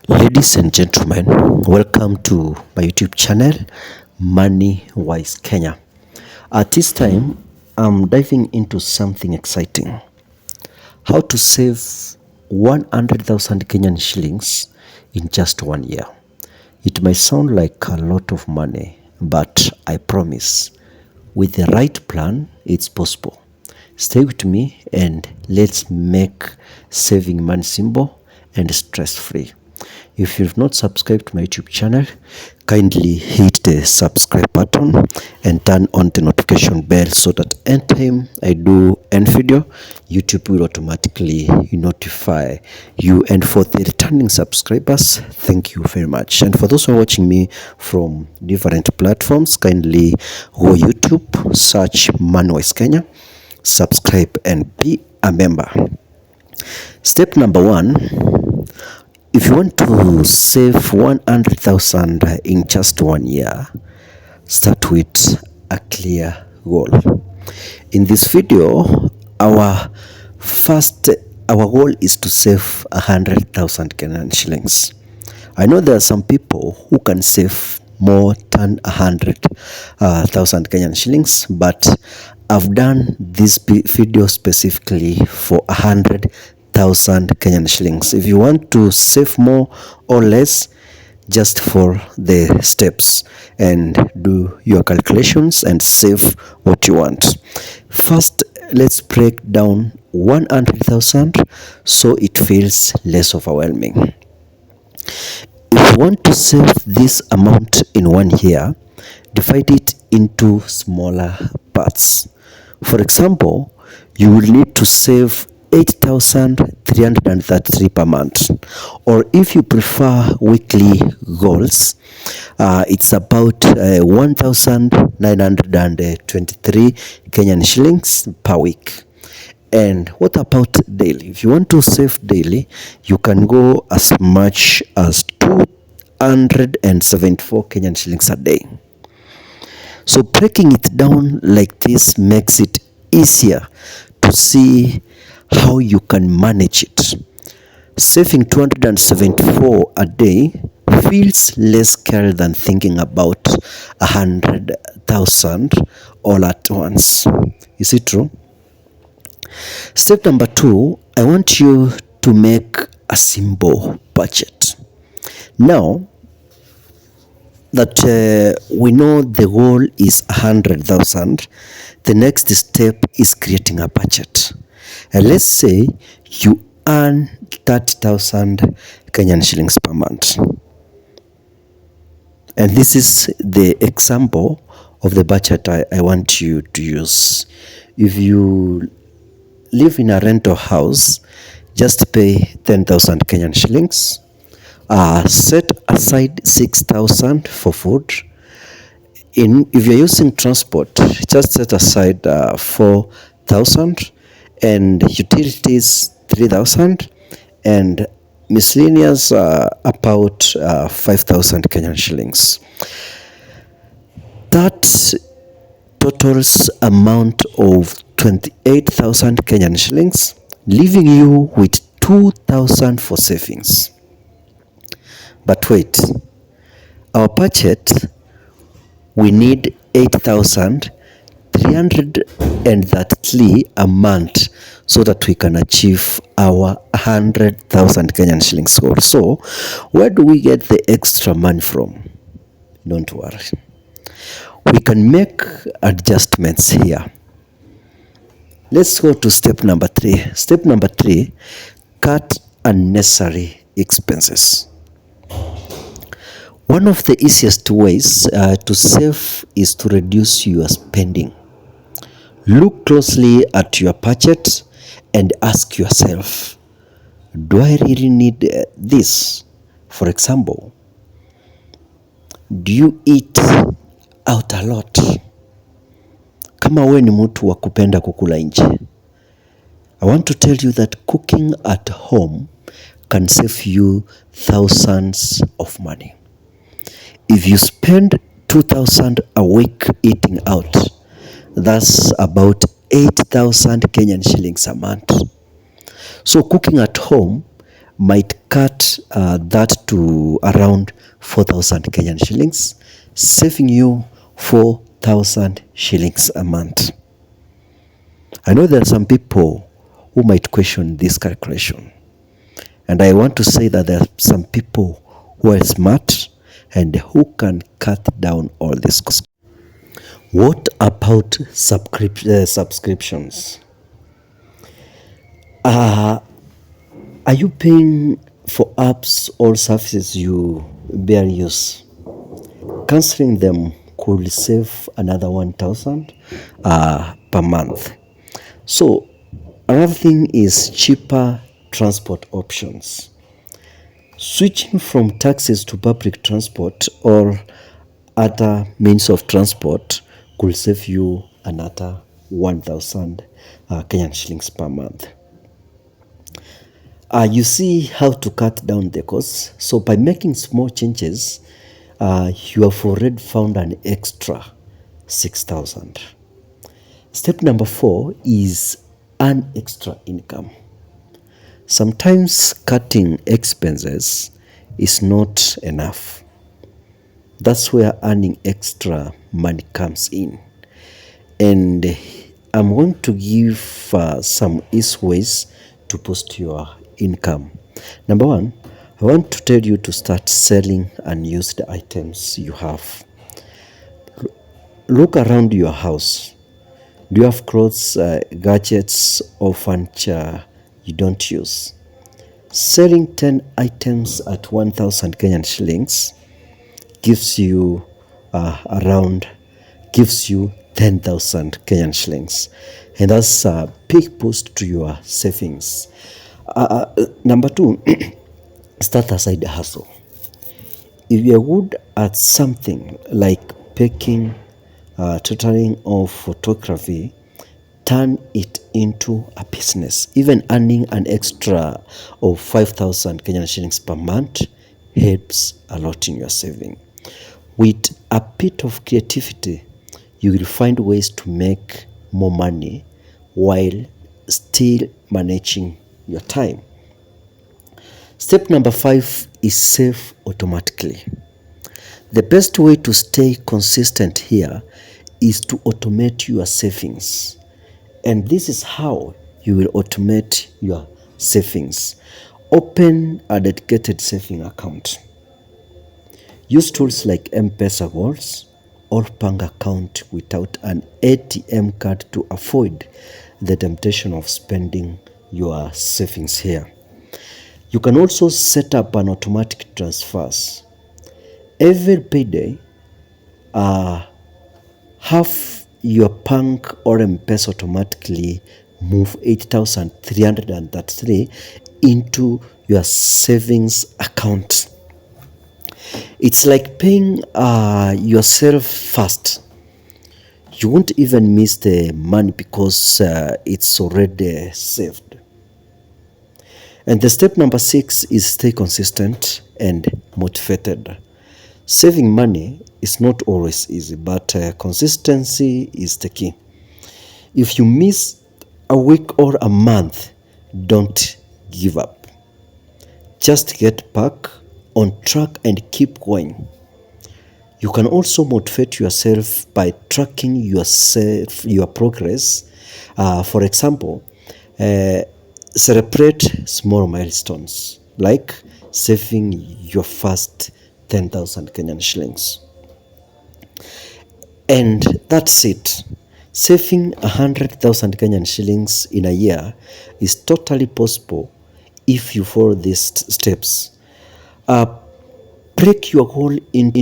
Ladies and gentlemen, welcome to my YouTube channel, Money Wise Kenya. At this time, I'm diving into something exciting. How to save 100,000 Kenyan shillings in just 1 year. It might sound like a lot of money, but I promise, with the right plan, it's possible. Stay with me and let's make saving money simple and stress-free. If you've not subscribed to my YouTube channel, kindly hit the subscribe button and turn on the notification bell so that anytime I do any video, YouTube will automatically notify you. And for the returning subscribers, thank you very much. And for those who are watching me from different platforms, kindly go YouTube, search Money Wise Kenya, subscribe and be a member. Step number 1. If you want to save 100,000 in just 1 year, start with a clear goal. In this video, our goal is to save 100,000 Kenyan shillings. I know there are some people who can save more than 100,000 Kenyan shillings, but I've done this video specifically for 100,000 Kenyan shillings. If you want to save more or less, just follow the steps and do your calculations and save what you want. First, let's break down 100,000 so it feels less overwhelming. If you want to save this amount in 1 year, divide it into smaller parts. For example, you will need to save 8,333 per month, or if you prefer weekly goals, it's about 1,923 Kenyan shillings per week. And what about daily? If you want to save daily, you can go as much as 274 Kenyan shillings a day. So breaking it down like this makes it easier to see how you can manage it. Saving 274 a day feels less scary than thinking about 100,000 all at once. Is it true? Step number 2, I want you to make a simple budget. Now that we know the goal is 100,000, the next step is creating a budget. And let's say you earn 30,000 Kenyan shillings per month. And this is the example of the budget I want you to use. If you live in a rental house, just pay 10,000 Kenyan shillings. Set aside 6,000 for food. If you're using transport, just set aside 4,000, and utilities 3,000, and miscellaneous about 5,000 Kenyan shillings. That totals amount of 28,000 Kenyan shillings, leaving you with 2,000 for savings. But wait, our budget, we need 8,333 a month so that we can achieve our 100,000 Kenyan shillings goal. So where do we get the extra money from? Don't worry. We can make adjustments here. Let's go to step number 3. Step number 3, cut unnecessary expenses. One of the easiest ways to save is to reduce your spending. Look closely at your budget and ask yourself, do I really need this? For example, do you eat out a lot? Kama wewe ni mtu wa kupenda kukula nje, I want to tell you that cooking at home can save you thousands of money. If you spend 2,000 a week eating out, that's about 8,000 Kenyan shillings a month. So cooking at home might cut that to around 4,000 Kenyan shillings, saving you 4,000 shillings a month. I know there are some people who might question this calculation, and I want to say that there are some people who are smart and who can cut down all this cost. What about subscriptions? Are you paying for apps or services you barely use? Canceling them could save another 1,000 per month. So another thing is cheaper transport options. Switching from taxis to public transport or other means of transport could save you another 1,000 Kenyan shillings per month. You see how to cut down the costs. So by making small changes, you have already found an extra 6,000. Step number 4 is earn extra income. Sometimes cutting expenses is not enough. That's where earning extra money comes in. And I'm going to give some easy ways to boost your income. Number 1, I want to tell you to start selling unused items you have. Look around your house. Do you have clothes, gadgets, or furniture you don't use? Selling 10 items at 1,000 Kenyan shillings gives you gives you 10,000 Kenyan shillings, and that's a big boost to your savings. Number 2, start a side hustle. If you're good at something like baking, tutoring, or photography, turn it into a business. Even earning an extra of 5,000 Kenyan shillings per month helps a lot in your saving. With a bit of creativity, you will find ways to make more money while still managing your time. Step number 5 is save automatically. The best way to stay consistent here is to automate your savings. And this is how you will automate your savings. Open a dedicated saving account. Use tools like M-Pesa Goals or bank account without an ATM card to avoid the temptation of spending your savings here. You can also set up an automatic transfers. Every payday, have your bank or M-Pesa automatically move 8,333 into your savings account. It's like paying yourself first. You won't even miss the money because it's already saved. And the step number 6 is stay consistent and motivated. Saving money is not always easy, but consistency is the key. If you miss a week or a month, don't give up. Just get back on track and keep going. You can also motivate yourself by tracking your progress. For example, celebrate small milestones like saving your first 10,000 Kenyan shillings. And that's it. Saving 100,000 Kenyan shillings in a year is totally possible if you follow these steps. Break your goal into